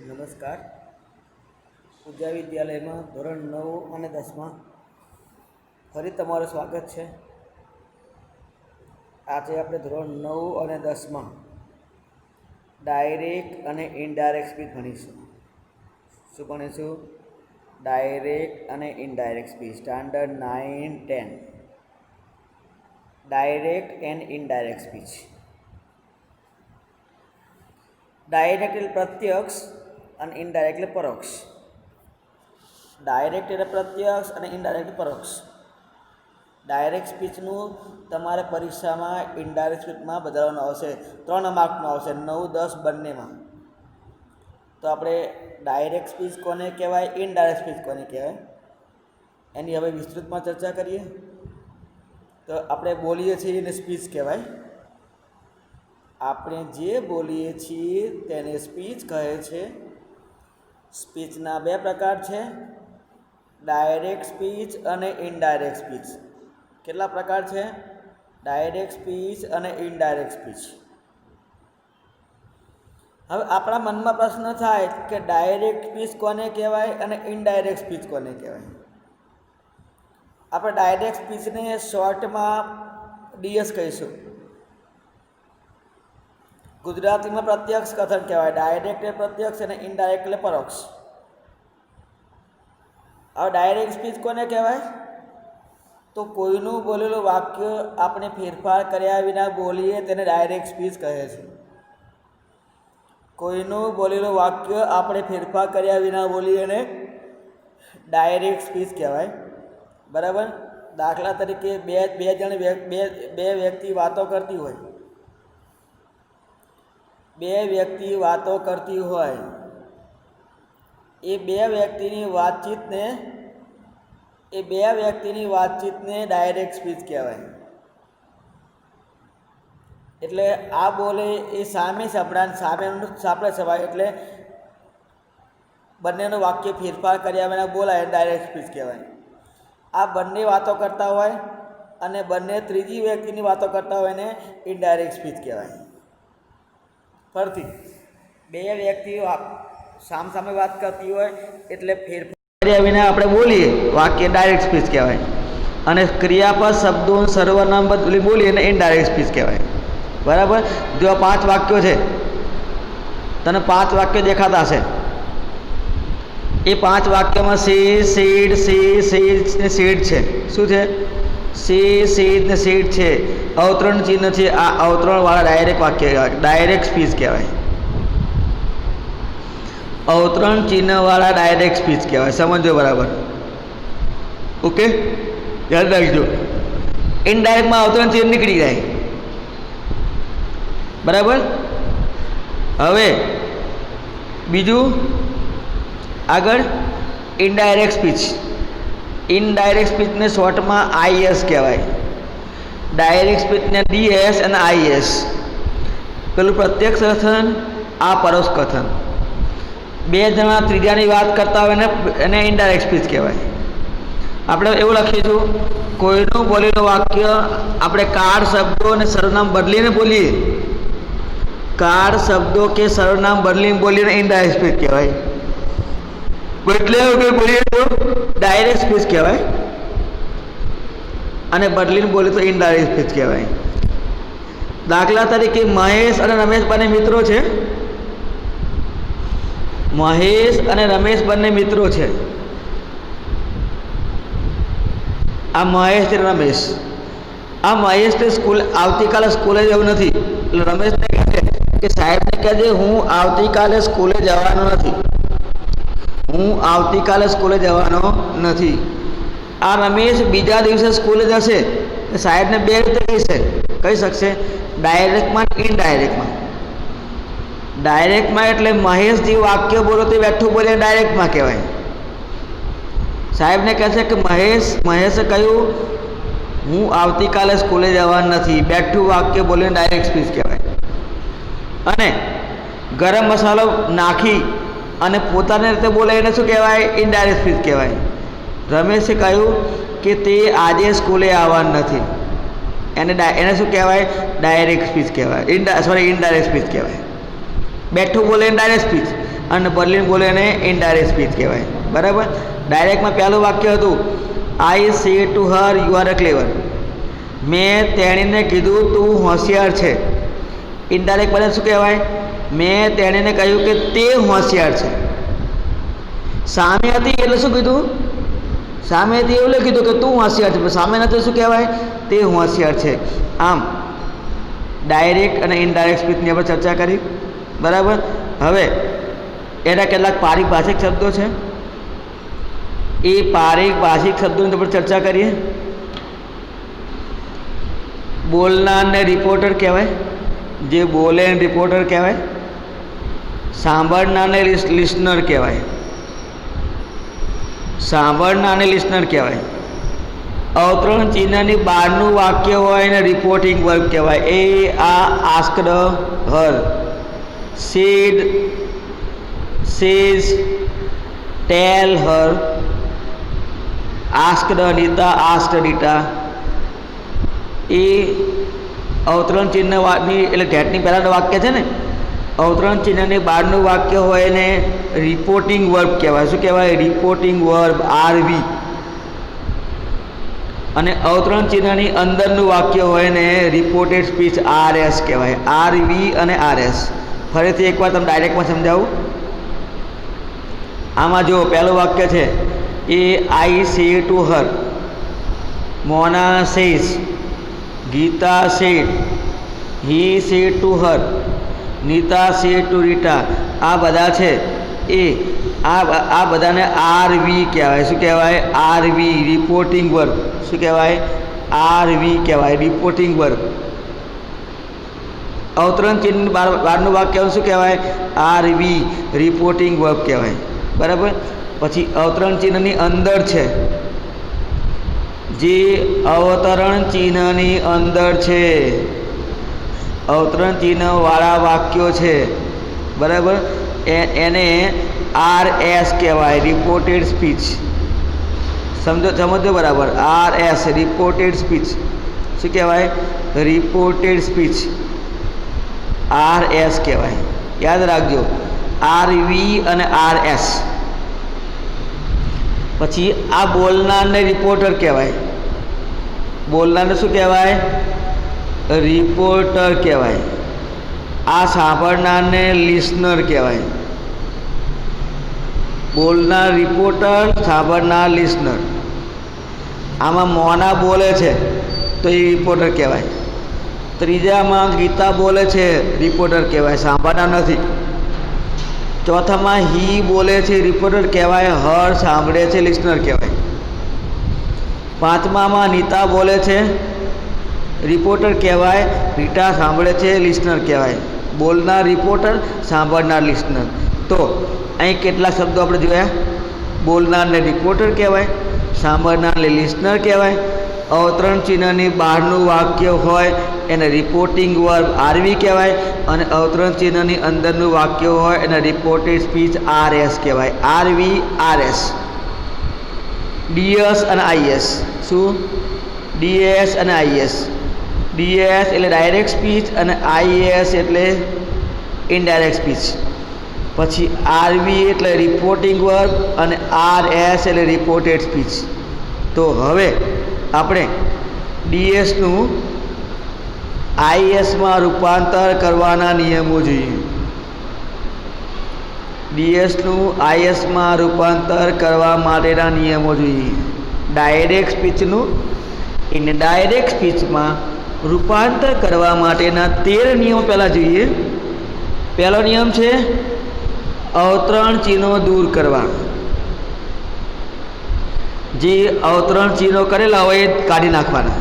નમસ્કાર. પૂજા વિદ્યાલયમાં ધોરણ 9 અને 10માં ફરી તમારું સ્વાગત છે. આજે આપણે ધોરણ 9 અને 10માં ડાયરેક્ટ અને ઇનડાયરેક્ટ સ્પીચ ભણીશું. શું ભણીશું? ડાયરેક્ટ અને indirect speech, standard 9, 10. Direct and indirect speech. Direct એટલે પ્રત્યક્ષ અને ઇનડાયરેક્ટ એટલે પરોક્ષ. ડાયરેક્ટ એટલે પ્રત્યક્ષ અને ઇનડાયરેક્ટ પરોક્ષ. ડાયરેક્ટ સ્પીચનું તમારે પરીક્ષામાં ઇનડાયરેક્ટ સ્પીચમાં બદલવાનું આવશે. 3 માર્કનું આવશે, 9, 10 બંનેમાં. તો આપણે ડાયરેક્ટ સ્પીચ કોને કહેવાય, ઇનડાયરેક્ટ સ્પીચ કોને કહેવાય, એની હવે વિસ્તૃતમાં ચર્ચા કરીએ. તો આપણે બોલીએ છીએ એને સ્પીચ કહેવાય. આપણે જે બોલીએ છીએ તેને સ્પીચ કહે છે. સ્પીચના 2 પ્રકાર છે, ડાયરેક્ટ સ્પીચ અને ઇનડાયરેક્ટ સ્પીચ. કેટલા પ્રકાર છે? ડાયરેક્ટ સ્પીચ અને ઇનડાયરેક્ટ સ્પીચ. હવે આપણા મનમાં પ્રશ્ન થાય કે ડાયરેક્ટ સ્પીચ કોને કહેવાય અને ઇનડાયરેક્ટ સ્પીચ કોને કહેવાય. આપણે ડાયરેક્ટ સ્પીચને શોર્ટમાં ડીએસ કહીશું. ગુજરાતીમાં પ્રત્યક્ષ કથન કહેવાય. ડાયરેક્ટ એટલે પ્રત્યક્ષ અને ઇનડાયરેક્ટ એટલે પરોક્ષ. હવે ડાયરેક્ટ સ્પીચ કોને કહેવાય? તો કોઈનું બોલેલું વાક્ય આપણે ફેરફાર કર્યા વિના બોલીએ તેને ડાયરેક્ટ સ્પીચ કહે છે. કોઈનું બોલેલું વાક્ય આપણે ફેરફાર કર્યા વિના બોલીએ એને ડાયરેક્ટ સ્પીચ કહેવાય. બરાબર? દાખલા તરીકે બે વ્યક્તિ વાતો કરતી હોય. બે વ્યક્તિ વાતો કરતી હોય, એ બે વ્યક્તિની વાતચીતને ડાયરેક્ટ સ્પીચ કહેવાય. એટલે આ બોલે એ સામે સાંભળે સવાય, એટલે બંનેનું વાક્ય ફેરફાર કર્યા વિના બોલાય ડાયરેક્ટ સ્પીચ કહેવાય. આ બંને વાતો કરતા હોય અને બંને ત્રીજી વ્યક્તિની વાતો કરતા હોય એને ઇનડાયરેક્ટ સ્પીચ કહેવાય. ફરીથી બે વ્યક્તિઓ સામે વાત કરતી હોય એટલે ફેરફાર કર્યા વિના આપણે બોલીએ વાક્ય ડાયરેક્ટ સ્પીચ કહેવાય. અને ક્રિયાપદ શબ્દો સર્વનામ બદલી બોલીએ એને ઇનડાયરેક્ટ સ્પીચ કહેવાય. બરાબર? જો 5 વાક્યો છે, તને 5 વાક્યો દેખાતા હશે. એ 5 વાક્યમાં સીડ ને સીડ છે. શું છે? સીડ ને સીડ છે. અવતરણ ચિહ્ન છે. આ અવતરણવાળા ડાયરેક્ટ વાક્ય, ડાયરેક્ટ સ્પીચ કહેવાય. અવતરણ ચિહ્નવાળા ડાયરેક્ટ સ્પીચ કહેવાય. સમજો બરાબર? ઓકે, યાદ રાખજો. ઇનડાયરેક્ટમાં અવતરણ ચિહ્ન નીકળી જાય. બરાબર? હવે બીજું આગળ ઇનડાયરેક્ટ સ્પીચ. ઇનડાયરેક્ટ સ્પીચને શોર્ટમાં આઈએસ કહેવાય. ડાયરેક્ટ સ્પીચને ડીએસ અને આઈએસ. પેલું પ્રત્યક્ષ કથન, આ પરોક્ષ કથન. 2 જણા ત્રીજાની વાત કરતા હોય એને ઇનડાયરેક્ટ સ્પીચ કહેવાય. આપણે એવું લખીશું, કોઈનું બોલેલું વાક્ય આપણે કાર્ડ શબ્દો અને સર્વનામ બદલીને બોલીએ. કાર્ડ શબ્દો કે સર્વનામ બદલીને બોલીને ઇનડાયરેક્ટ સ્પીચ કહેવાય. એટલે બોલીએ તો ડાયરેક્ટ સ્પીચ કહેવાય, અને બદલીને બોલે તો ઇનડાયરેક્ટ સ્પીચ કહેવાય. દાખલા તરીકે મહેશ અને રમેશ બંને મિત્રો છે. મહેશ અને રમેશ બંને મિત્રો છે. આ મહેશ અને રમેશ. આ મહેશને આવતીકાલે સ્કૂલે જવું નથી, એટલે રમેશને કહે કે સાહેબને કહેજે હું આવતીકાલે સ્કૂલે જવાનો નથી. આ રમેશ બીજા દિવસે સ્કૂલે જશે. સાહેબને 2 રીતે કહી શકશે, ડાયરેક્ટમાં અને ઇનડાયરેક્ટમાં. ડાયરેક્ટમાં એટલે મહેશ જે વાક્ય બોલો તે બેઠું બોલે ડાયરેક્ટમાં કહેવાય. સાહેબને કહેશે કે મહેશે કહ્યું હું આવતીકાલે સ્કૂલે જવાનું નથી. બેઠું વાક્ય બોલીને ડાયરેક્ટ સ્પીચ કહેવાય. અને ગરમ મસાલો નાખી અને પોતાની રીતે બોલે એને શું કહેવાય? ઇનડાયરેક્ટ સ્પીચ કહેવાય. રમેશે કહ્યું કે તે આજે સ્કૂલે આવવાનું નથી. એને શું કહેવાય? ડાયરેક્ટ સ્પીચ કહેવાય. ઇનડાયરેક્ટ સ્પીચ કહેવાય. બેઠું બોલે ડાયરેક્ટ સ્પીચ, અને બદલીને બોલે એને ઇનડાયરેક્ટ સ્પીચ કહેવાય. બરાબર. ડાયરેક્ટમાં પહેલું વાક્ય હતું I say to her you are a clever. મેં તેણીને કીધું તું હોશિયાર છે. ઇનડાયરેક્ટ બને શું કહેવાય? મેં તેણીને કહ્યું કે તે હોશિયાર છે. સામે હતી એટલે શું કીધું? સામે હતી એવું કીધું કે તું હોશિયાર છે, પણ સામે નથી શું કહેવાય? તે હોશિયાર છે. આમ ડાયરેક્ટ અને ઇનડાયરેક્ટ સ્પીચની આપણે ચર્ચા કરી. બરાબર. હવે એના કેટલાક પારિભાષિક શબ્દો છે, એ પારિભાષિક શબ્દોની આપણે ચર્ચા કરીએ. બોલનારને રિપોર્ટર કહેવાય, જે બોલે એને રિપોર્ટર કહેવાય. સાંભળનારને લિસનર કહેવાય, સાંભળનારને લિસનર કહેવાય. અવતરણ ચિહ્નની બહારનું વાક્ય હોય એને રિપોર્ટિંગ વર્બ કહેવાય. એ આ આસ્કડ હર, સેડ, સેઝ, ટેલ હર, આસ્કડ અનિતા, આસ્કડ રીટા. એ અવતરણ ચિહ્નની એટલે ધેટની પહેલાંનું વાક્ય છે ને, અવતરણ ચિહ્નની બહારનું વાક્ય હોય એને રિપોર્ટિંગ વર્બ કહેવાય. શું કહેવાય? Reporting verb, RV. અને અવતરણ ચિહ્નની અંદરનું વાક્ય હોય ને રિપોર્ટેડ સ્પીચ, આરએસ કહેવાય. આરવી અને આરએસ. ફરીથી એકવાર તમે ડાયરેક્ટમાં સમજાવું. આમાં જો પહેલું વાક્ય છે એ I say to her, Mona says, Gita said, he said to her, Nita said to Rita. આ બધા છે એ આ બધાને આરવી કહેવાય. શું કહેવાય? RV, reporting verb. શું કહેવાય? આરવી કહેવાય, રિપોર્ટિંગ વર્બ. અવતરણ ચિહ્ન બહારનું વાક્ય શું કહેવાય? આરવી, રિપોર્ટિંગ વર્બ કહેવાય. બરાબર. પછી અવતરણ ચિહ્નની અંદર છે, જે અવતરણ ચિહ્નની અંદર છે, અવતરણ ચિહ્નવાળા વાક્યો છે. બરાબર. એને આરએસ કહેવાય, રિપોર્ટેડ સ્પીચ. સમજો બરાબર? RS, reported speech. શું કહેવાય? રિપોર્ટેડ સ્પીચ, આરએસ કહેવાય. યાદ રાખજો, આરવી અને આરએસ. પછી આ બોલનારને રિપોર્ટર કહેવાય. બોલનારને શું કહેવાય? રિપોર્ટર કહેવાય. આ સાંભળનારને લિસનર કહેવાય. બોલનાર રિપોર્ટર, સાંભળનાર લિસનર. આમાં મોના બોલે છે તો એ રિપોર્ટર કહેવાય. ત્રીજામાં ગીતા બોલે છે, રિપોર્ટર કહેવાય, સાંભળનાર નથી. ચોથામાં હી બોલે છે, રિપોર્ટર કહેવાય, હર સાંભળે છે, લિસનર કહેવાય. પાંચમામાં નીતા બોલે છે, રિપોર્ટર કહેવાય, રીટા સાંભળે છે, લિસનર કહેવાય. બોલનાર રિપોર્ટર, સાંભળનાર લિસનર. તો અહીં કેટલા શબ્દો આપણે જોયા? બોલનારને રિપોર્ટર કહેવાય, સાંભળનારને લિસનર કહેવાય. અવતરણ ચિહ્નની બહારનું વાક્ય હોય એને રિપોર્ટિંગ વર્બ, આરવી કહેવાય. અને અવતરણ ચિહ્નની અંદરનું વાક્ય હોય એને રિપોર્ટેડ સ્પીચ, આરએસ કહેવાય. RV, RS. ડીએસ અને આઈએસ. શું? ડીએસ અને આઈએસ. ડીએસ એટલે ડાયરેક્ટ સ્પીચ અને આઈએસ એટલે ઇનડાયરેક્ટ સ્પીચ. પછી આરવી એટલે રિપોર્ટિંગ વર્બ અને આરએસ એટલે રિપોર્ટેડ સ્પીચ. તો હવે આપણે ડીએસનું આઈએસમાં રૂપાંતર કરવાના નિયમો જોઈએ. ડીએસનું આઈએસમાં રૂપાંતર કરવા માટેના નિયમો જોઈએ. ડાયરેક્ટ સ્પીચનું ઇનડાયરેક્ટ સ્પીચમાં રૂપાંતર કરવા માટેના 13 નિયમો પહેલાં જોઈએ. પહેલો નિયમ છે અવતરણ ચિહ્નો દૂર કરવા. જે અવતરણ ચિહ્નો કરેલા હોય એ કાઢી નાખવાના.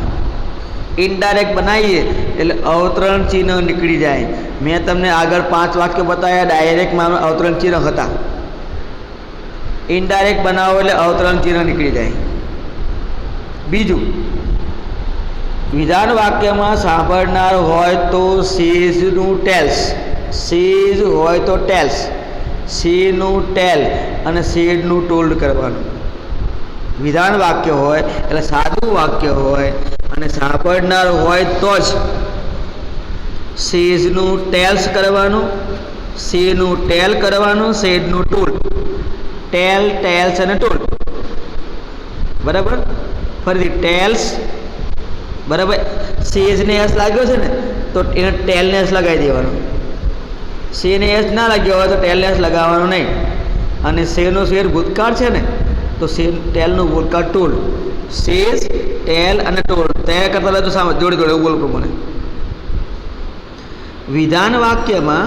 ઇનડાયરેક્ટ બનાવીએ એટલે અવતરણ ચિહ્ન નીકળી જાય. મેં તમને આગળ 5 વાક્યો બતાવ્યા, ડાયરેક્ટમાં અવતરણ ચિહ્ન હતા. ઇનડાયરેક્ટ બનાવો એટલે અવતરણ ચિહ્ન નીકળી જાય. બીજું, વિધાન વાક્યમાં સાંભળનાર હોય તો સેઝનું ટેલ્સ, સેઝ હોય તો ટેલ્સ, સેનું ટેલ અને સેડનું ટોલ્ડ કરવાનું. વિધાન વાક્ય હોય એટલે સાદું વાક્ય હોય અને સાંભળનાર હોય તો જ સેઝનું ટેલ્સ કરવાનું સીનું ટેલ કરવાનું, સેડનું ટૂલ. ટેલ, ટેલ્સ અને ટૂલ. બરાબર. ફરીથી ટેલ્સ, બરાબર. સેજને એસ લાગ્યો છે ને તો એને ટેલને એસ લગાવી દેવાનો. સેને એસ ના લાગ્યો હોય તો ટેલને એસ લગાવવાનો નહીં. અને સેનો શેર ભૂતકાળ છે ને તો સે ટેલનું ભૂતકાળ ટૂલ. સેજ, ટેલ અને ટૂલ તૈયાર કરતા રહે તો સામે જોડે જોડે બોલ પ્રમાણે. વિધાન વાક્યમાં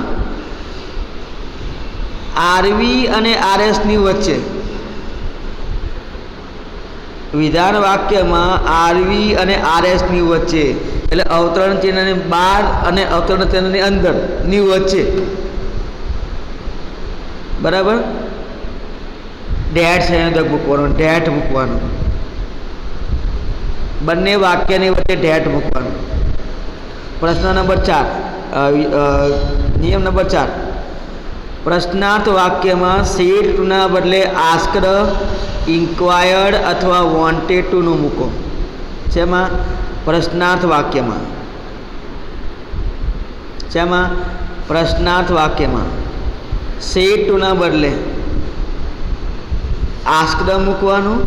આરવી અને આરએસની વચ્ચે, વિધાન વાક્યમાં આરવી અને આરએસની વચ્ચે એટલે અવતરણ ચિહ્નની બહાર અને અવતરણ ચિહ્નની અંદરની વચ્ચે, બરાબર, ડેટ સંયોજક મૂકવાનું, ડેટ મૂકવાનું. બંને વાક્યની વચ્ચે ડેટ મૂકવાનું. પ્રશ્ન નંબર 4, નિયમ નંબર 4. પ્રશ્નાર્થ વાક્યમાં સેડ ટુના બદલે આસ્કડ, ઇન્ક્વાયર્ડ અથવા વોન્ટેડ ટુનું મૂકો. શેમાં? પ્રશ્નાર્થ વાક્યમાં. શેમાં? પ્રશ્નાર્થ વાક્યમાં સેડ ટુના બદલે આસ્કડ મૂકવાનું,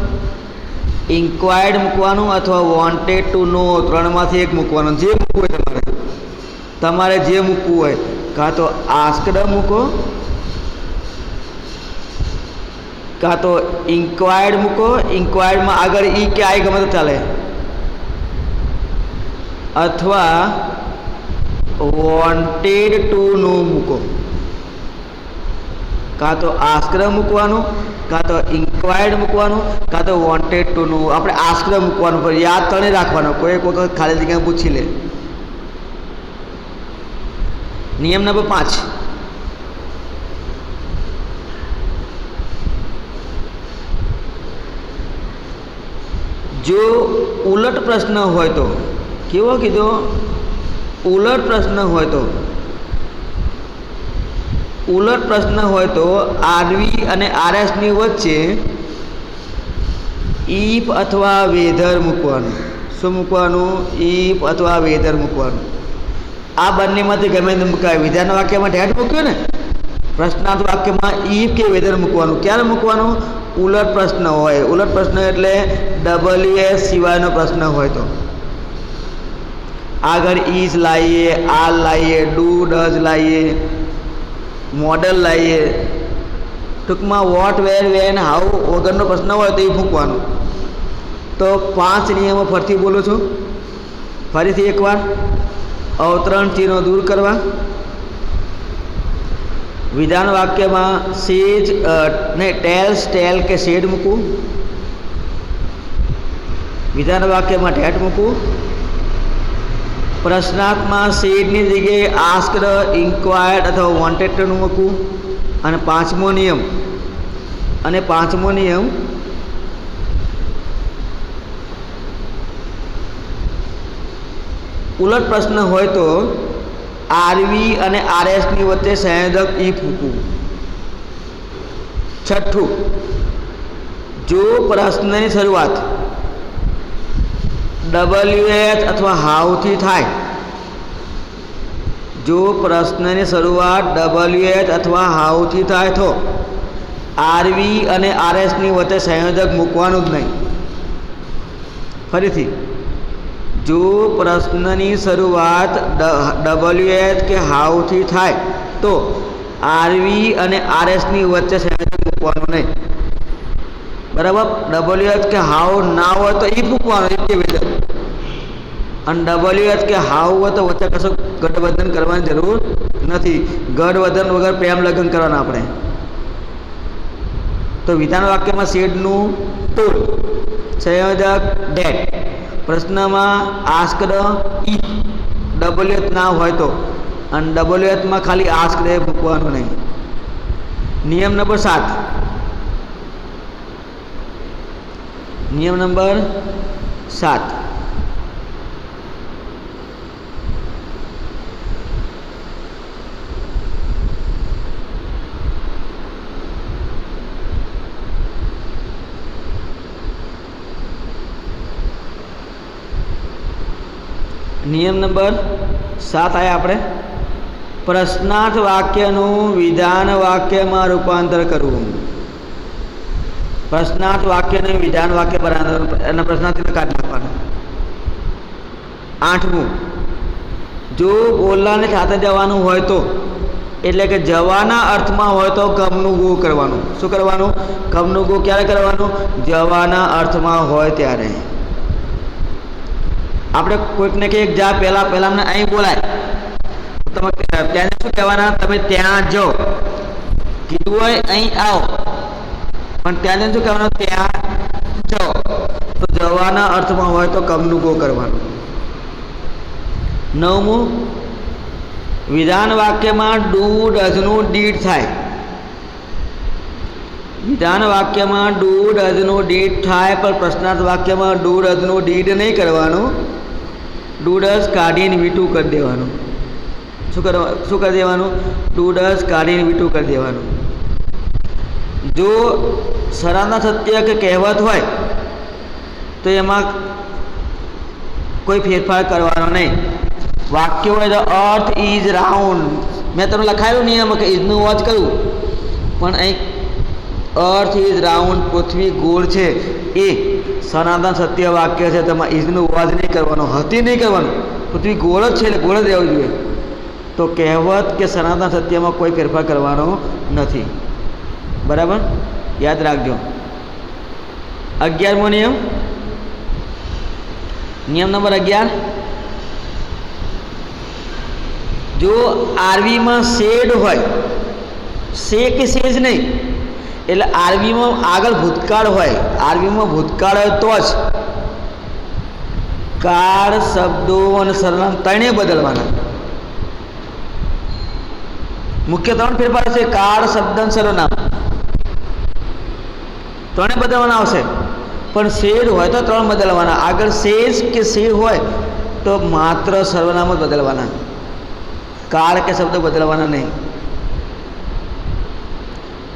ઇન્ક્વાયર્ડ મૂકવાનું અથવા વોન્ટેડ ટુ નો, ત્રણમાંથી એક મૂકવાનું. જે મૂકવું હોય તમારે જે મૂકવું હોય, કાં તો આસ્કડ મૂકો, કાં તો ઇન્ક્વાયર્ડ મૂકો. ઇન્ક્વાયર્ડમાં આગળ ઈ કે આઈ ગમે તો ચાલે, અથવા વોન્ટેડ ટુ નું મૂકો. કાં તો આસ્કડ મૂકવાનું, કાં તો ઇન્ક્વાયર્ડ મૂકવાનું, કાં તો વોન્ટેડ ટુનું. આપણે આસ્કડ મૂકવાનું, પણ યાદ તો નહીં રાખવાનું. કોઈ એક વખત ખાલી જગ્યાએ પૂછી લે. નિયમ નંબર 5. જો ઉલટ પ્રશ્ન હોય તો, કેવો કીધો? ઉલટ પ્રશ્ન હોય તો, ઉલટ પ્રશ્ન હોય તો આરવી અને આરએસની વચ્ચે ઇફ અથવા વેધર મૂકવાનું. શું મૂકવાનું? ઇફ અથવા વેધર મૂકવાનું. આ બંનેમાંથી ગમે તે મૂકાય. વિધાન વાક્યમાં ડેટ મૂક્યું ને, પ્રશ્નાર્થ વાક્યમાં ઇફ કે વેધર મૂકવાનું. ક્યારે મૂકવાનું? ઉલટ પ્રશ્ન હોય. ઉલટ પ્રશ્ન એટલે WS સિવાયનો પ્રશ્ન હોય તો. આગળ ઇઝ લાવીએ, આર લાવીએ, ડુ ડઝ લાવીએ, મોડલ લાવીએ. ટૂંકમાં વોટ, વેર, વેન, હાઉ વગરનો પ્રશ્ન હોય તો એ મૂકવાનું. તો 5 નિયમો ફરીથી બોલું છું. ફરીથી એકવાર. અવતરણ ચિહ્નો દૂર કરવા. વિધાન વાક્યમાં સેજ ને ટેલ્સ, ટેલ કે શેડ મૂકવું. વિધાન વાક્યમાં ડેટ મૂકવું. પ્રશ્નાર્થમાં સેડની જગ્યાએ આસ્કડ, ઇન્ક્વાયર્ડ અથવા વોન્ટેડનું મૂકવું. અને પાંચમો નિયમ, ઉલટ પ્રશ્ન હોય તો આરવી અને આરએસની વચ્ચે સંયોજક ઇફ મૂકવું. 6. જો પ્રશ્નની શરૂઆત WH અથવા હાઉથી થાય, જો પ્રશ્નની શરૂઆત WH અથવા હાઉથી થાય તો આરવી અને આરએસની વચ્ચે સંયોજક મૂકવાનું જ નહીં. ફરીથી, જો પ્રશ્નની શરૂઆત WH કે હાઉથી થાય તો આરવી અને આરએસની વચ્ચે સંયોજક મૂકવાનું નહીં. બરાબર. WH કે હાઉ ના હોય તો ઈ મૂકવાનું, એ વેધર. અને WH કે હાઉ હોય તો વચ્ચે કશું ગઠબંધન કરવાની જરૂર નથી. ગઠબંધન વગર પ્રેમ લગ્ન કરવાના આપણે. તો વિધાન વાક્યમાં સેડનું ટૂલ, સંયોજક ડેટ. પ્રશ્નમાં આસ્કડ ઇફ, WH ના હોય તો. અને WHમાં ખાલી આસ્કડ મૂકવાનું નહીં. નિયમ નંબર 7. નિયમ નંબર 7. નિયમ નંબર 7 આયા આપણે. પ્રશ્નાર્થ વાક્યનું વિધાન વાક્યમાં રૂપાંતર કરવું. પ્રશ્નાર્થ વાક્યને વિધાન વાક્ય બરાબર એના પ્રશ્નાર્થને કાઢી નાખવાના. 8મું, જો બોલવાને સાથે જવાનું હોય તો, એટલે કે જવાના અર્થમાં હોય તો કમનું ગો કરવાનું. શું કરવાનું? કમનું ગો ક્યારે કરવાનું? જવાના અર્થમાં હોય ત્યારે. આપણે કોઈકને કે જા પહેલાં અમને અહીં બોલાય, તમે ત્યાં શું કહેવાના? તમે ત્યાં જાઓ. કીધું હોય અહીં આવો, પણ ત્યાં શું કહેવાનું? ત્યાં જાઓ. તો જવાના અર્થમાં હોય તો કમનું ગો કરવાનું. 9મું, વિધાન વાક્યમાં ડુ ડઝનું ડીડ થાય. વિધાન વાક્યમાં ડુ ડઝનું ડીડ થાય, પણ પ્રશ્નાર્થ વાક્યમાં ડુ ડઝનું ડીડ નહીં કરવાનું. ડુ ડઝ કાઢીને વીટું કરી દેવાનું. શું કરી દેવાનું? ડુ ડઝ કાઢીને વીટું કરી દેવાનું. જો સરાના સત્ય કે કહેવત હોય તો એમાં કોઈ ફેરફાર કરવાનો નહીં. વાક્ય હોય તો અર્થ ઇઝ રાઉન્ડ, મેં તમને લખાયેલું નિયમ કે ઇઝનું વોચ કર્યું, પણ અહીં અર્થ ઇઝ રાઉન્ડ, પૃથ્વી ગોળ છે, એ સનાતન સત્ય વાક્ય છે. તમારે ઇઝનું વોચ નહીં કરવાનો, હતી નહીં કરવાનું. પૃથ્વી ગોળ જ છે એટલે ગોળ જ રહેવું જોઈએ. તો કહેવત કે સનાતન સત્યમાં કોઈ ફેરફાર કરવાનો નથી. બરાબર? યાદ રાખજો. 11મો નિયમ, નિયમ નંબર 11, જો આરવીમાં શેડ હોય, શે કે સેજ નહીં, એટલે આરવીમાં આગળ ભૂતકાળ હોય, આરવીમાં ભૂતકાળ હોય તો જ કાળ, શબ્દો અને સર્વનામ ત્રણેય બદલવાના. મુખ્ય 3 ફેરફાર છે: કાળ, શબ્દ અને સર્વનામ. ત્રણે બદલવાના આવશે, પણ શેડ હોય તો 3 બદલવાના. આગળ શેષ કે શે હોય તો માત્ર સર્વનામ જ બદલવાના, કાળ કે શબ્દ બદલવાના નહીં.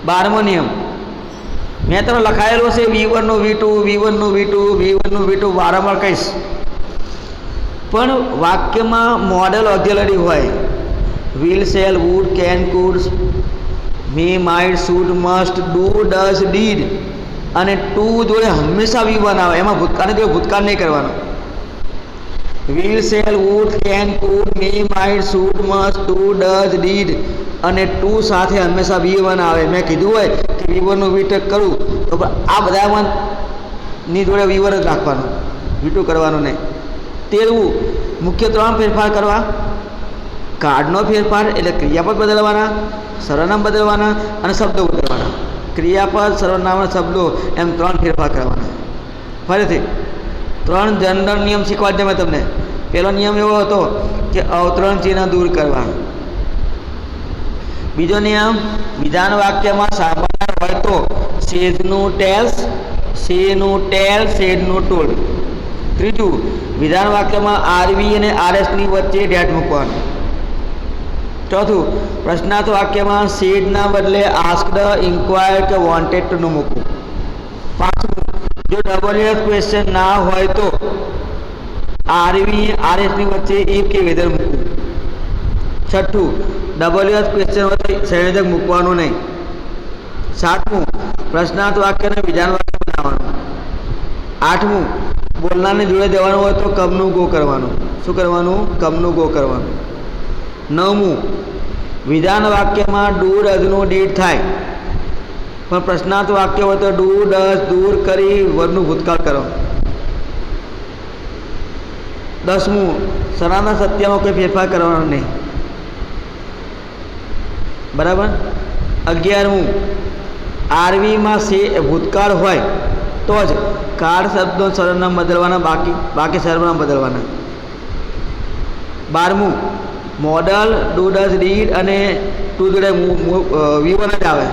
12મો નિયમ, મેં તમને લખાયેલો છે V1 નું V2, V1 નું V2, V1 નું V2 વારંવાર કહીશ. પણ વાક્યમાં મોડેલ ઓક્ઝિલરી હોય, will, shall, would, can, could, may, might, should, must, do, does, did અને ટુ જોડે હંમેશા V1 આવે. એમાં ભૂતકાળની જોડે ભૂતકાળ નહીં કરવાનો. Will, shall, would, can, could, may, might, should, must, do, does, did અને ટુ સાથે હંમેશા V1 આવે. મેં કીધું હોય કે V1 નું V2 કરું તો આ બધામાં ની જોડે V1 જ રાખવાનું, V2 કરવાનું નહીં. 13મું, મુખ્ય 3 ફેરફાર કરવા: કાર્ડનો ફેરફાર એટલે ક્રિયાપદ બદલવાના, સર્વનામ બદલવાના અને શબ્દો બદલવાના. ક્રિયાપદ, સર્વનામ અને શબ્દો એમ 3 ફેરફાર કરવાના. ફરીથી 3 જનરલ નિયમ શીખવાડજો મેં તમને. પહેલો નિયમ એવો હતો કે અવતરણ ચિહ્ન દૂર કરવા. બીજો નિયમ, વિધાન વાક્યમાં સામાન્ય હોય તો સેજનું ટેલ્સ, શેનું ટેલ, શેડનું ટોલ. ત્રીજું, વિધાન વાક્યમાં આરવી અને આરએસની વચ્ચે ડેટ મૂકવાનું. ચોથું, પ્રશ્નાર્થ વાક્યમાં શેડના બદલે આસ્કડ, ઇન્ક્વાયર્ડ કે વોન્ટેડનું મૂકવું. 5મું, જો WH ક્વેશ્ચન ના હોય તો આરવી આરએસની વચ્ચે ઇફ કે વેધર મૂકવું. 6થું, WH ક્વેશ્ચન હોય તો સંયોજક મૂકવાનું નહીં. 7મું, પ્રશ્નાર્થ વાક્યને વિધાન વાક્ય બનાવવાનું. 8મું, બોલનારને જોડે દેવાનું હોય તો કમનું ગો કરવાનું. શું કરવાનું? કમનું ગો કરવાનું. 9મું, વિધાન વાક્યમાં ડુ ડઝનું ડીડ થાય, પણ પ્રશ્નાર્થ વાક્ય હોય તો ડુ ડઝ દૂર કરી વર્ગનું ભૂતકાળ કરો. 10મું, સનાતન સત્યમાં કોઈ ફેરફાર કરવાનો નહીં. બરાબર? 11મું, આરવીમાં ભૂતકાળ હોય તો જ કાળ, શબ્દો, સર્વનામ બદલવાના, બાકી સર્વનામ બદલવાના. 12મું, મોડલ, ડુ, ડઝ, ડીડ અને ટુ જોડે V1 જ આવે.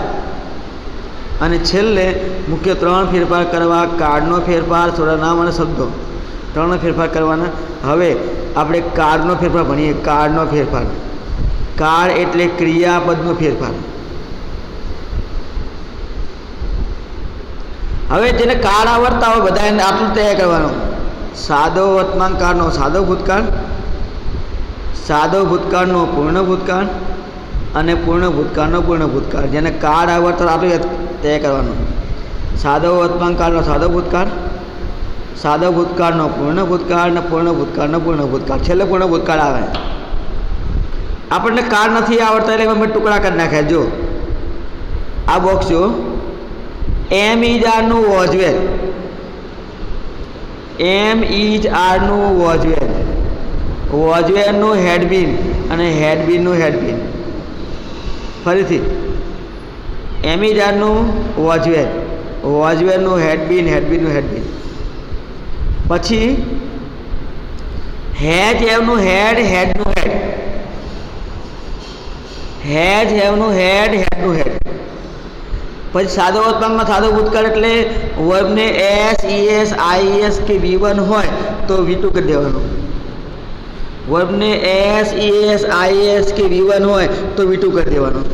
અને છેલ્લે મુખ્ય 3 ફેરફાર કરવા: કાર્ડનો ફેરફાર, સર્વનામ અને શબ્દો. 3 ફેરફાર કરવાના. હવે આપણે કાર્ડનો ફેરફાર ભણીએ. કાર્ડનો ફેરફાર, કાર્ડ એટલે ક્રિયાપદનો ફેરફાર. હવે જેને કાર્ડ આવડતા હોય બધા એને આટલું તૈયાર કરવાનું: સાદો વર્તમાન કાળનો સાદો ભૂતકાળ, સાદો ભૂતકાળનો પૂર્ણ ભૂતકાળ, અને પૂર્ણ ભૂતકાળનો પૂર્ણ ભૂતકાળ, જેને કાળ આવર્તન આપ્યું તે કરવાનું. સાદો વર્તમાન કાળનો સાદો ભૂતકાળ, સાદો ભૂતકાળનો પૂર્ણ ભૂતકાળ અને પૂર્ણ ભૂતકાળનો પૂર્ણ ભૂતકાળ, છેલ્લે પૂર્ણ ભૂતકાળ આવે. આપણને કાળ નથી આવડતા એટલે અમે ટુકડા કરી નાખ્યા. જો આ બોક્સ જો, એમ ઇઝ આરનું વોઝવેલ, એમ ઇઝ આરનું વોઝવેલ, વોઝવેલનું હેડબીન અને હેડબીનનું હેડબીન. ફરીથી એમ ઇઝ આરનું વોઝવેલ, વોઝવેલનું હેડબીન, હેડબીનનું હેડબીન. પછી હેઝ હેવનું હેડ, હેડનું હેડ, હેઝ હેવનું હેડ, હેડનું હેડ. પછી સાદો વર્તમાનમાં સાદો ભૂતકાળ એટલે વર્બને એસ, ઈએસ, આઈએસ કે V1 હોય તો V2 કરી દેવાનું. વર્બને એસ, ઈએસ, આઈએસ કે V1 હોય તો V2 કરી દેવાનું.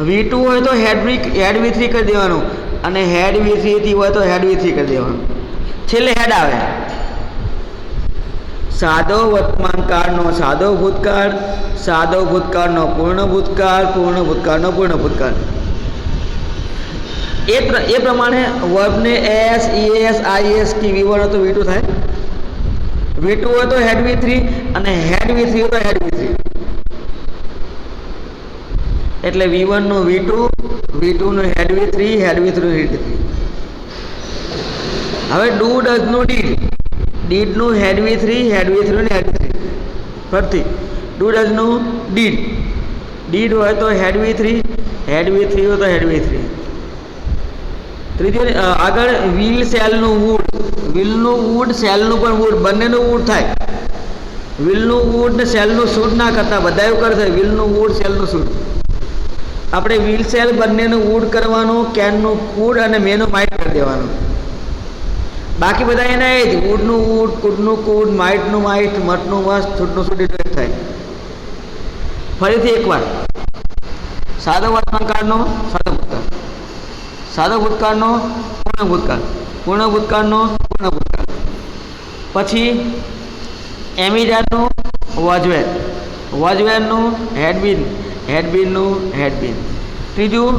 V2 હોય તો હેડ V3 કરી દેવાનું અને હેડ V3 હોય તો હેડ V3 કરી દેવાનું. છેલ્લે હેડ આવે. સાદો વર્તમાન કાળનો સાદો ભૂતકાળ, સાદો ભૂતકાળનો પૂર્ણ ભૂતકાળ, પૂર્ણ ભૂતકાળનો પૂર્ણ ભૂતકાળ. એ પ્રમાણે વર્બને એસ, ઈએસ, આઈએસ કે V1 હોય તો V2 થાય, V2 હોય તો હેડ V3 અને હેડ V3 હોય તો હેડ V3. એટલે V1 નું V2, V2 નું હેડ V3, હેડ V3 નું હેડ V3. હવે ડુ ડઝ નું ડીડ, ડીડ નું હેડ V3, હેડ V3 નું હેડ V3. ફરીથી ડુ ડઝ નું ડીડ, ડીડ હોય તો હેડ V3, હેડ V3 હોય તો હેડ V3. ત્રીજું આગળ વિલ સેલનું વુડ, વિલનું વુડ, સેલનું પણ વુડ, બંનેનું વુડ થાય. વિલનું વુડ ને સેલનું શૂટ ના કરતા, બધા એવું કરે છે વિલનું વુડ, સેલનું શૂટ. આપણે વિલ સેલ બંનેનું વુડ કરવાનું, કેનનું કુડ અને મેનું માઇટ કરી દેવાનું. બાકી બધા એના એ જ વુડનું વુડ, કુડનું કુડ, માઇટનું માઇટ, મઠનું મસ્ત, છૂટનું છૂટ એટલે થાય. ફરીથી એકવાર સાદો વર્તમાન કાળનો સાદો ભૂતકાળ, સાદો ભૂતકાળનો પૂર્ણ ભૂતકાળ, પૂર્ણ ભૂતકાળનો પૂર્ણ ભૂતકાળ. પછી એમિજારનું વોઝવેલ, વોઝવેલનું હેડબીન, હેડબીનનું હેડબીન. ત્રીજું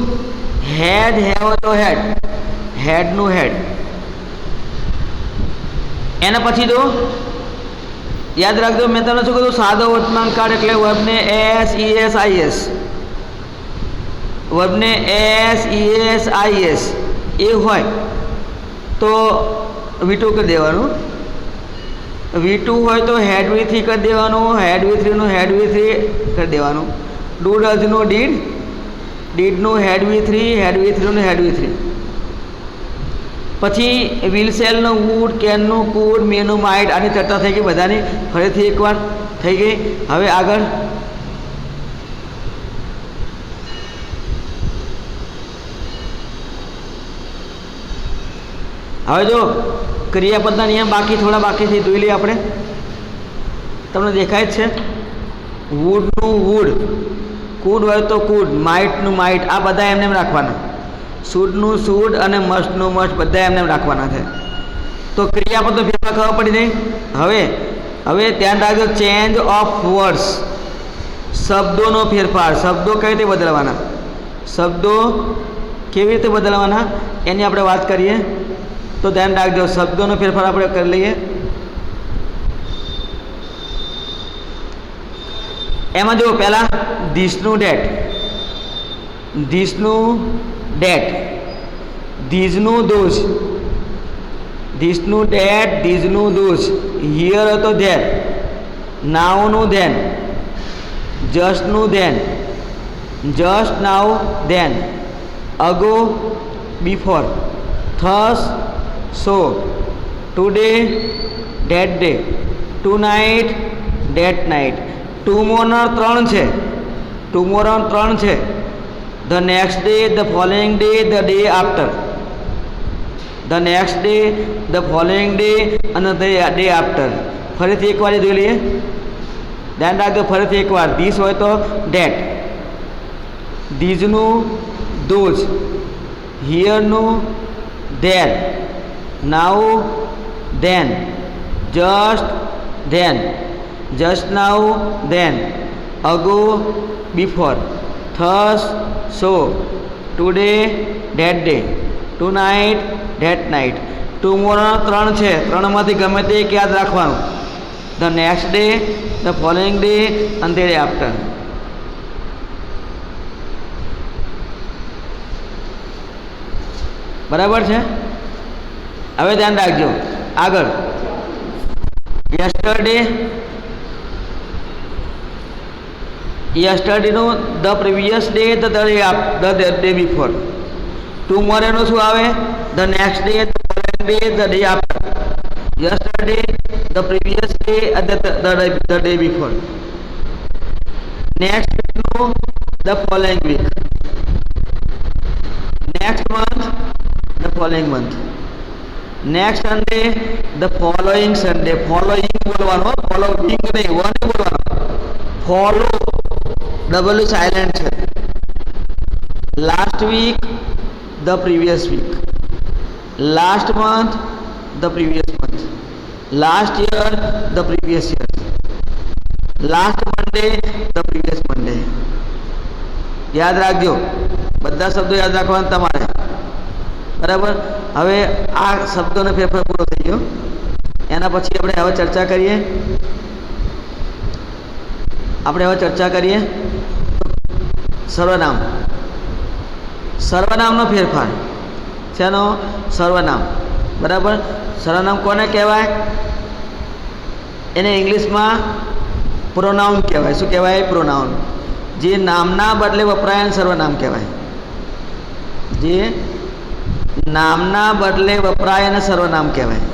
હેડ હેવ તો હેડ, હેડનું હેડ. એના પછી જો યાદ રાખજો, મેં તમને શું કીધું, સાદો વર્તમાન કાળ એટલે વર્બને એસ, ઈએસ, આઈએસ, વર્બને એસ, ઈએસ, આઈએસ એ હોય તો V2 કરી દેવાનું. V2 હોય તો હેડ V3 કરી દેવાનું, હેડ V3 નું હેડ V3 કરી દેવાનું. Do ડઝનું did, ડીડનું head V3, head V3 નું હેડ V3. પછી વિલ સેલનું વુડ, કેનનું કુડ, મેનું માઇટ. આની ચર્ચા થઈ ગઈ બધાની, ફરીથી એકવાર થઈ ગઈ. હવે આગળ હવે જો ક્રિયાપદના નિયમ બાકી થોડા બાકી છે, જોઈ લઈએ આપણે. તમને દેખાય જ છે. વુડનું વુડ, કુડ હોય તો કુડ, માઇટનું માઇટ, આ બધા એમને એમ રાખવાના. શૂડનું શૂડ અને મસ્ટનું મસ્ટ બધા એમને એમ રાખવાના છે. તો ક્રિયાપદનો ફેરફાર ખબર પડી નહીં. હવે ધ્યાન રાખજો, ચેન્જ ઓફ વર્ડ્સ, શબ્દોનો ફેરફાર. શબ્દો કઈ રીતે બદલવાના, શબ્દો કેવી રીતે બદલવાના એની આપણે વાત કરીએ. તો ધ્યાન રાખજો, શબ્દોનો ફેરફાર આપણે કરી લઈએ. એમાં જો પહેલાં ધીસનું ડેટ, ધીસનું ડેટ, ધીઝનું ધોઝ, ધીસનું ડેટ, ધીઝનું ધોઝ. હિયર હતો ધેર, નાવનું ધેન, જસ્ટનું then, just now then, ago before, thus so, today that day, tonight that night. ટુમોરના 3 છે, ટુમોરો 3 છે. The next day, the following day, the day after. The next day, the following day અને the day after. ફરીથી એકવાર જોઈ લઈએ, ધ્યાન રાખજો. ફરીથી એકવાર, ધીસ હોય તો ડેટ, ધીઝનું ધોઝ, હિયરનું there, now then, just then, just now then, ago before, thus so, today that day, tonight that night. Tomorrow 3 છે, 3માંથી ગમે તે એક યાદ રાખવાનું. The next day, the following day અને ડે આફ્ટર. બરાબર છે. હવે ધ્યાન રાખજો. આગળ યસ્ટરડે, યસ્ટરડેનું the previous day, the day before. ટુમોરોનું શું આવે? The next day, the following day, the day after. Yesterday, the previous day, the day before. Next વીકનું the following week. Next month the following month. Next Sunday the following Sunday. Following બોલવાનો, following નહીં, one બોલવાનો. Follow double silent છે. Last week the previous week. Last month the previous month. Last year the previous year. Last Monday the previous Monday. યાદ રાખજો, બધા શબ્દો યાદ રાખવાના તમારે. બરાબર. હવે આ શબ્દોનો ફેરફાર પૂરો થઈ ગયો. એના પછી આપણે હવે ચર્ચા કરીએ. સર્વનામ. સર્વનામનો ફેરફાર. શેનો? સર્વનામ. બરાબર. સર્વનામ કોને કહેવાય? એને ઇંગ્લિશમાં પ્રોનાઉન કહેવાય. શું કહેવાય? પ્રોનાઉન. જે નામના બદલે વપરાય એને સર્વનામ કહેવાય. જે નામના બદલે વપરાય એને સર્વનામ કહેવાય.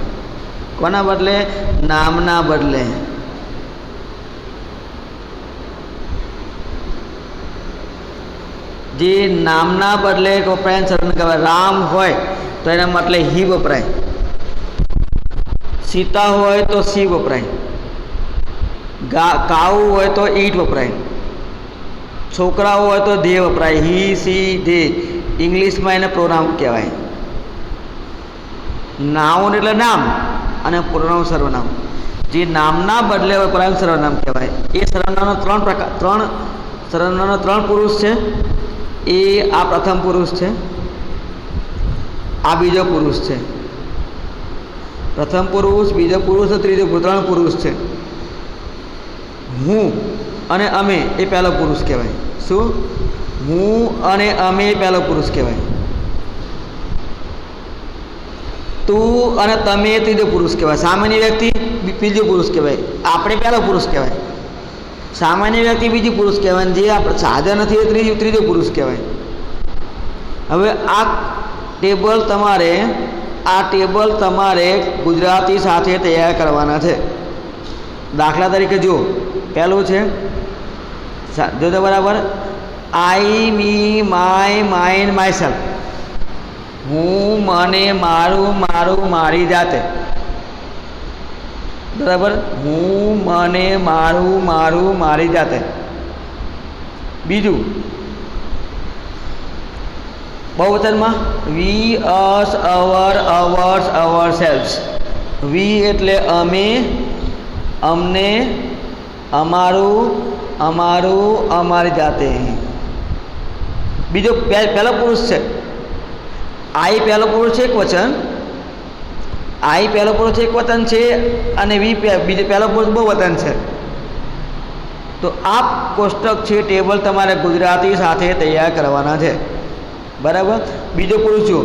કોના બદલે? નામના બદલે. જે નામના બદલે વપરાય એને સર્વનામ કહેવાય. રામ હોય તો એના બદલે હી વપરાય. સીતા હોય તો સી વપરાય. કાઉ હોય તો ઈટ વપરાય. છોકરાઓ હોય તો ધે વપરાય. હી, સી, ધે. ઇંગ્લિશમાં એને પ્રોનાઉન કહેવાય. નાઉન એટલે નામ અને પ્રોનાઉન સર્વનામ. જે નામના બદલે વપરાય સર્વનામ કહેવાય. એ સર્વનામનો 3 પુરુષ છે. એ આ પ્રથમ પુરુષ છે, આ બીજો પુરુષ છે. પ્રથમ પુરુષ, બીજો પુરુષ, ત્રીજો પુરુષ. 3 પુરુષ છે. હું અને અમે એ પહેલો પુરુષ કહેવાય. શું? હું અને અમે એ પહેલો પુરુષ કહેવાય. તું અને તમે એ ત્રીજો પુરુષ કહેવાય. સામાન્ય વ્યક્તિ બીજો પુરુષ કહેવાય. આપણે પહેલો પુરુષ કહેવાય. સામાન્ય વ્યક્તિ બીજી પુરુષ કહેવાય. જે આપણે સાજા નથી એ ત્રીજો પુરુષ કહેવાય. હવે આ ટેબલ તમારે ગુજરાતી સાથે તૈયાર કરવાના છે. દાખલા તરીકે જો પહેલું છે, જોજો બરાબર. આઈ, મી, માય, માઇન, માયસેલ્ફ. હું, મને, મારું, મારી જાતે. બરાબર. હું, મને, મારું, મારી જાતે. બીજું બહુવચનમાં વી, અસ, અવર, અવર્સ, અવરસેલ્વ્સ. વી એટલે અમે, અમને, અમારું, અમારી જાતે. બીજો પહેલો પુરુષ છે. આઈ પહેલો પુરુષ છે, એક વચન. આઈ પહેલો પુરુષ એક વચન છે અને વી બીજો પહેલો પુરુષ બહુવચન છે. તો આ કોષ્ટક છે, ટેબલ તમારે ગુજરાતી સાથે તૈયાર કરવાના છે. બરાબર. બીજો પુરુષ જો,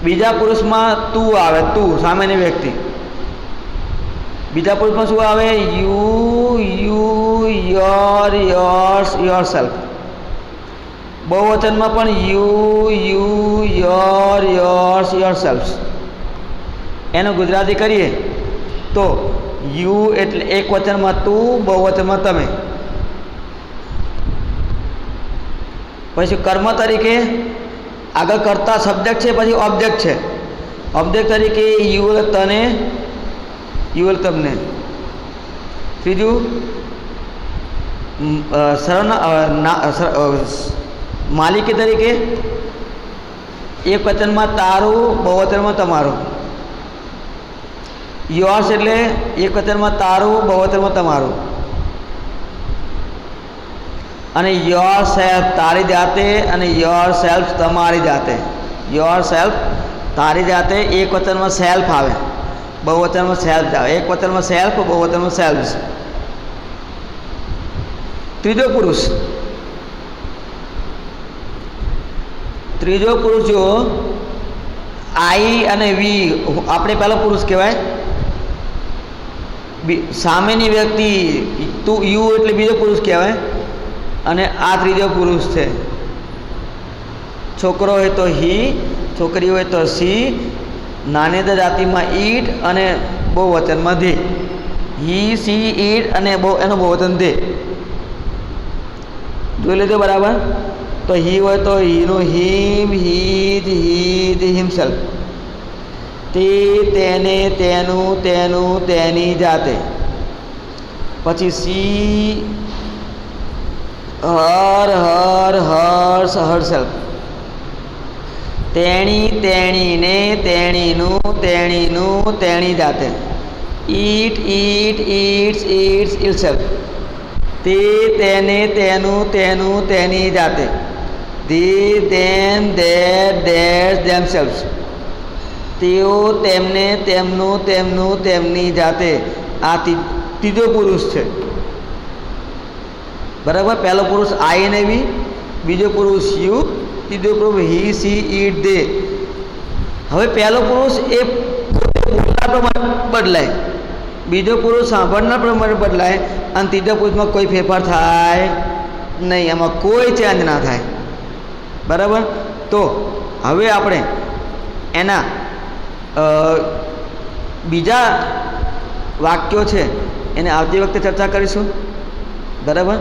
બીજા પુરુષમાં તું આવે. તું સામાન્ય વ્યક્તિ. બીજા પુરુષમાં શું આવે? You, your, yours, yourself. બહુવચનમાં પણ યુ, યોર, યોર્સ, યોરસેલ્ફ. એનું ગુજરાતી કરીએ તો યુ એટલે એક વચનમાં તું, બહુવચનમાં તમે. પછી કર્મ તરીકે આગળ કરતા સબ્જેક્ટ છે, પછી ઓબ્જેક્ટ છે. ઓબ્જેક્ટ તરીકે યુ તને, યુ તમને. ત્રીજું માલિકી તરીકે એક વચનમાં તારું, બહુવચનમાં તમારું. યોર્સ એટલે એક વચનમાં તારું, બહુવચનમાં તમારું. અને યોર સેલ્ફ તારી જાતે અને યોર સેલ્ફ તમારી જાતે. યોર સેલ્ફ તારી જાતે એક વચનમાં સેલ્ફ આવે, બહુવચનમાં સેલ્ફ આવે. એક વચનમાં સેલ્ફ, બહુવચનમાં સેલ્ફ. ત્રીજો પુરુષ. ત્રીજો પુરુષ જો આઈ અને વી, આપણે પહેલો પુરુષ કહેવાય. સામેની વ્યક્તિ તું યુ એટલે બીજો પુરુષ કહેવાય. અને આ ત્રીજો પુરુષ છે. છોકરો હોય તો હી, છોકરી હોય તો સી, નાનેતર જાતિમાં ઈટ અને બહુવચનમાં ધે. હી, સી, ઈટ અને એનું બહુવચન ધે. જોઈ લેજો બરાબર. તો હી હોય તો હીનું હિમ, હીજ, હીજ, હિમસેલ્ફ. તે, તેને, તેનું, તેનું, તેની જાતે. પછી સી, હર, હર, હર્ષ, હરસેલ્ફ. તેણી, તેણીને, તેણીનું, તેણીનું, તેણી જાતે. ઈટ, ઈટ, ઈટ્સ, ઈટ્સ, ઇટસેલ્ફ. તે, તેને, તેનું, તેનું, તેની જાતે. They, them, their, theirs, themselves. તેઓ, તેમને, તેમનું, તેમનું, તેમની જાતે. આ ત્રીજો પુરુષ છે. બરાબર. પહેલો પુરુષ આઈ અને વી, બીજો પુરુષ યુ, ત્રીજો પુરુષ હી, સી, ઈટ, દે. હવે પહેલો પુરુષ એ બોલનાર પ્રમાણે બદલાય, બીજો પુરુષ સાંભળનાર પ્રમાણે બદલાય, અને ત્રીજા પુરુષમાં કોઈ ફેરફાર થાય નહીં. એમાં કોઈ ચેન્જ ના થાય. બરાબર. તો હવે આપણે એના બીજા વાક્યો છે એને આવતી વખતે ચર્ચા કરીશું. બરાબર.